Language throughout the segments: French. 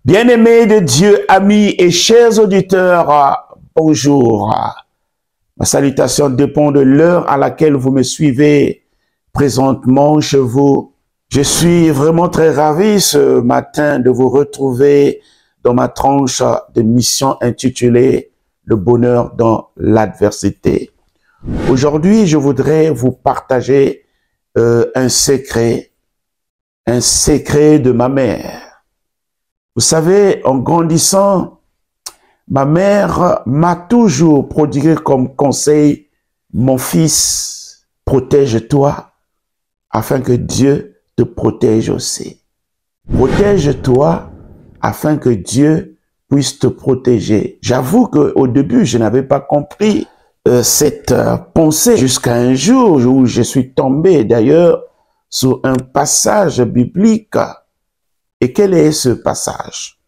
Bien-aimés de Dieu, amis et chers auditeurs, bonjour. Ma salutation dépend de l'heure à laquelle vous me suivez présentement chez vous. Je suis vraiment très ravi ce matin de vous retrouver dans ma tranche de mission intitulée « Le bonheur dans l'adversité ». Aujourd'hui, je voudrais vous partager un secret de ma mère. Vous savez, en grandissant, ma mère m'a toujours prodigué comme conseil, mon fils, protège-toi afin que Dieu te protège aussi. Protège-toi afin que Dieu puisse te protéger. J'avoue qu'au début, je n'avais pas compris cette pensée jusqu'à un jour où je suis tombé d'ailleurs sur un passage biblique. Et quel est ce passage?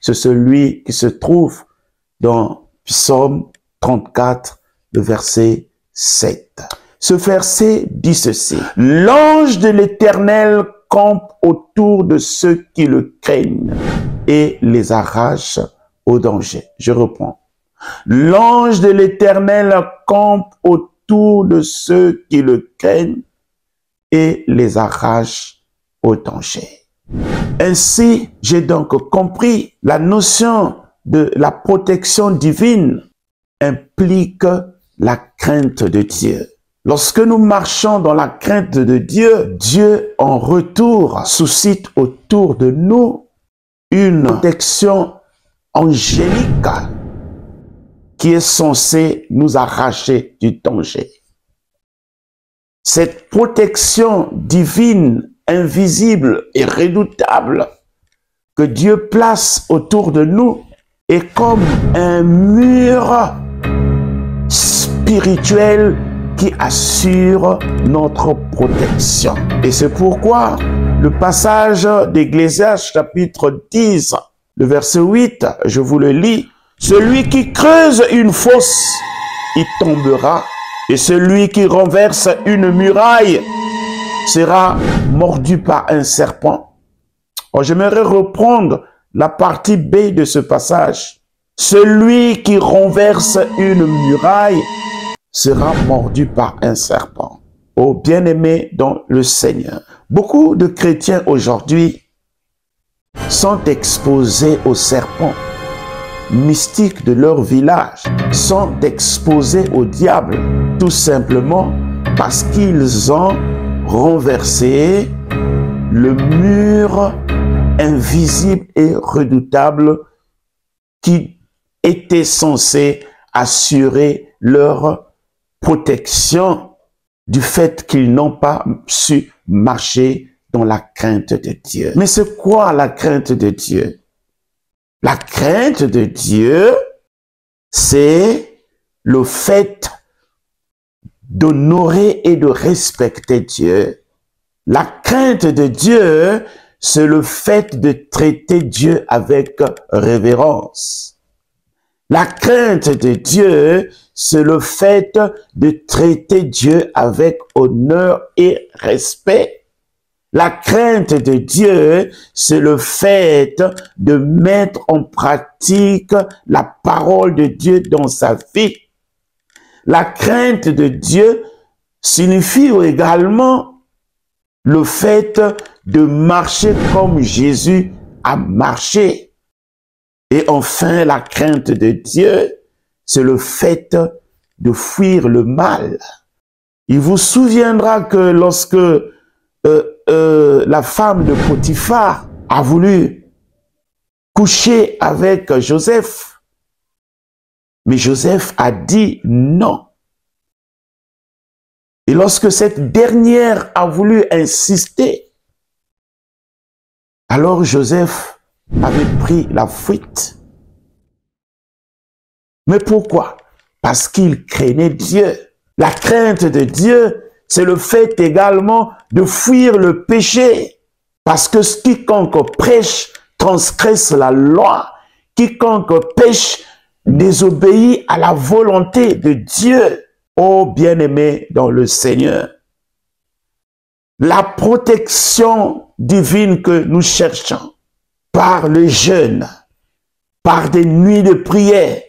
C'est celui qui se trouve dans Psaume 34, le verset 7. Ce verset dit ceci: « L'ange de l'Éternel campe autour de ceux qui le craignent et les arrache au danger. » Je reprends. « L'ange de l'Éternel campe autour de ceux qui le craignent et les arrache au danger. » Ainsi, j'ai donc compris la notion de la protection divine implique la crainte de Dieu. Lorsque nous marchons dans la crainte de Dieu, Dieu en retour suscite autour de nous une protection angélique qui est censée nous arracher du danger. Cette protection divine invisible et redoutable que Dieu place autour de nous est comme un mur spirituel qui assure notre protection. Et c'est pourquoi le passage d'Ecclésiaste chapitre 10, le verset 8, je vous le lis: « Celui qui creuse une fosse, y tombera, et celui qui renverse une muraille sera mordu par un serpent. » Oh, j'aimerais reprendre la partie B de ce passage. Celui qui renverse une muraille sera mordu par un serpent. Oh, bien-aimés dans le Seigneur, beaucoup de chrétiens aujourd'hui sont exposés aux serpents mystiques de leur village, sont exposés au diable, tout simplement parce qu'ils ont renverser le mur invisible et redoutable qui était censé assurer leur protection du fait qu'ils n'ont pas su marcher dans la crainte de Dieu. Mais c'est quoi la crainte de Dieu? La crainte de Dieu, c'est le fait d'honorer et de respecter Dieu. La crainte de Dieu, c'est le fait de traiter Dieu avec révérence. La crainte de Dieu, c'est le fait de traiter Dieu avec honneur et respect. La crainte de Dieu, c'est le fait de mettre en pratique la parole de Dieu dans sa vie. La crainte de Dieu signifie également le fait de marcher comme Jésus a marché. Et enfin, la crainte de Dieu, c'est le fait de fuir le mal. Il vous souviendra que lorsque la femme de Potiphar a voulu coucher avec Joseph, mais Joseph a dit non. Et lorsque cette dernière a voulu insister, alors Joseph avait pris la fuite. Mais pourquoi? Parce qu'il craignait Dieu. La crainte de Dieu, c'est le fait également de fuir le péché. Parce que quiconque prêche transgresse la loi. Quiconque pêche désobéit à la volonté de Dieu. Ô bien-aimés dans le Seigneur, la protection divine que nous cherchons par le jeûne, par des nuits de prière,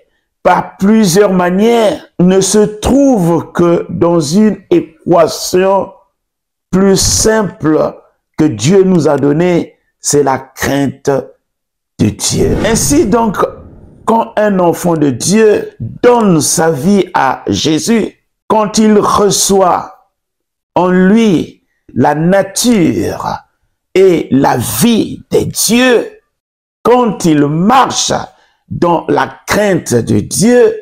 par plusieurs manières, ne se trouve que dans une équation plus simple que Dieu nous a donnée, c'est la crainte de Dieu. Ainsi donc, quand un enfant de Dieu donne sa vie à Jésus, quand il reçoit en lui la nature et la vie de Dieu, quand il marche dans la crainte de Dieu,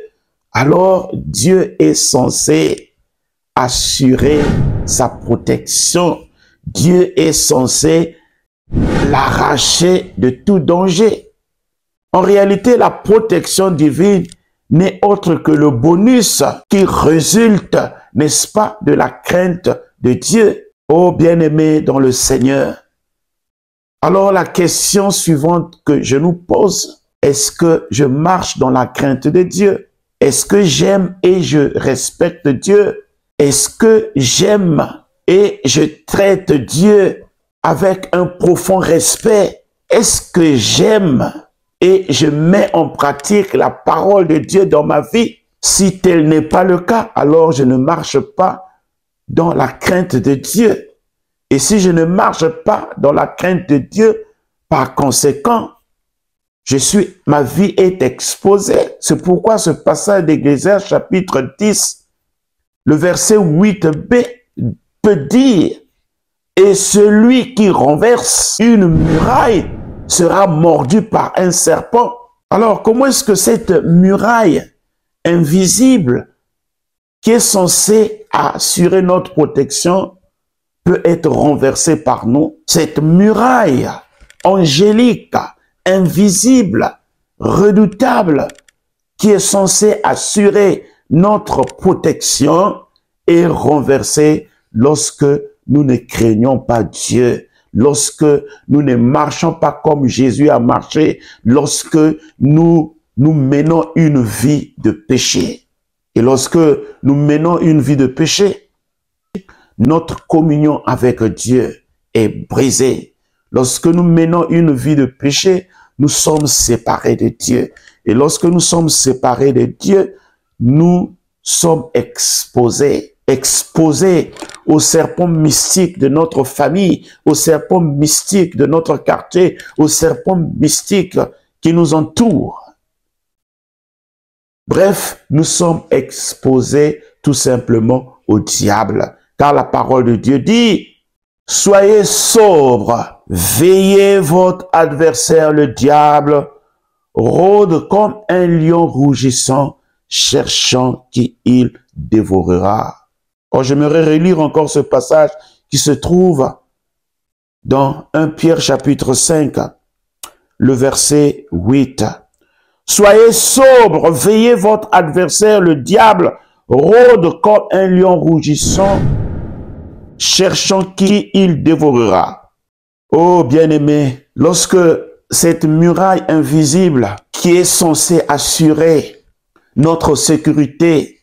alors Dieu est censé assurer sa protection. Dieu est censé l'arracher de tout danger. En réalité, la protection divine n'est autre que le bonus qui résulte, n'est-ce pas, de la crainte de Dieu. Oh bien-aimé dans le Seigneur. Alors la question suivante que je nous pose, est-ce que je marche dans la crainte de Dieu? Est-ce que j'aime et je respecte Dieu? Est-ce que j'aime et je traite Dieu avec un profond respect? Est-ce que j'aime et je mets en pratique la parole de Dieu dans ma vie? Si tel n'est pas le cas, alors je ne marche pas dans la crainte de Dieu. Et si je ne marche pas dans la crainte de Dieu, par conséquent, ma vie est exposée. C'est pourquoi ce passage d'Ecclésiaste chapitre 10, le verset 8b peut dire « Et celui qui renverse une muraille sera mordu par un serpent. » Alors, comment est-ce que cette muraille invisible qui est censée assurer notre protection peut être renversée par nous? Cette muraille angélique, invisible, redoutable, qui est censée assurer notre protection est renversée lorsque nous ne craignons pas Dieu, lorsque nous ne marchons pas comme Jésus a marché, lorsque nous menons une vie de péché. Et lorsque nous menons une vie de péché, notre communion avec Dieu est brisée. Lorsque nous menons une vie de péché, nous sommes séparés de Dieu. Et lorsque nous sommes séparés de Dieu, nous sommes exposés aux serpents mystiques de notre famille, aux serpents mystiques de notre quartier, aux serpents mystiques qui nous entourent. Bref, nous sommes exposés tout simplement au diable. Car la parole de Dieu dit, « Soyez sobres, veillez votre adversaire le diable, rôde comme un lion rougissant, cherchant qui il dévorera. » Or, j'aimerais relire encore ce passage qui se trouve dans 1 Pierre chapitre 5, le verset 8. « Soyez sobres, veillez votre adversaire le diable, rôde comme un lion rougissant, cherchant qui il dévorera. » Oh bien-aimé, lorsque cette muraille invisible qui est censée assurer notre sécurité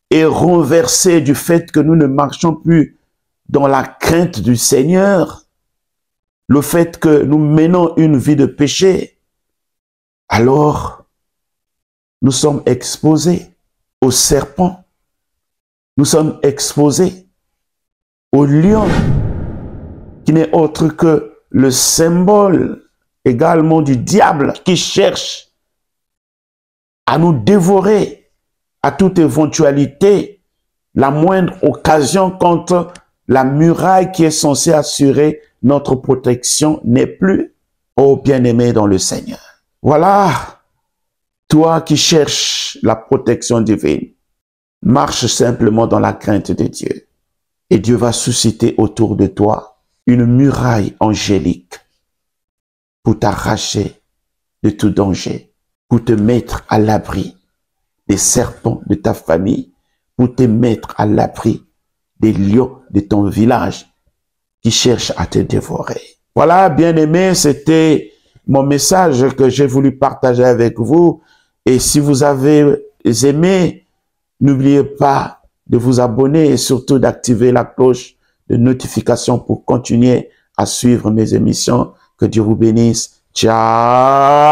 est renversée du fait que nous ne marchons plus dans la crainte du Seigneur, le fait que nous menons une vie de péché, alors nous sommes exposés aux serpents, nous sommes exposés au lion, qui n'est autre que le symbole également du diable qui cherche à nous dévorer à toute éventualité, la moindre occasion quand la muraille qui est censée assurer notre protection n'est plus. Oh bien-aimé dans le Seigneur. Voilà, toi qui cherches la protection divine, marche simplement dans la crainte de Dieu. Et Dieu va susciter autour de toi une muraille angélique pour t'arracher de tout danger, pour te mettre à l'abri des serpents de ta famille, pour te mettre à l'abri des lions de ton village qui cherchent à te dévorer. Voilà, bien-aimés, c'était mon message que j'ai voulu partager avec vous. Et si vous avez aimé, n'oubliez pas de vous abonner et surtout d'activer la cloche de notification pour continuer à suivre mes émissions. Que Dieu vous bénisse Ciao.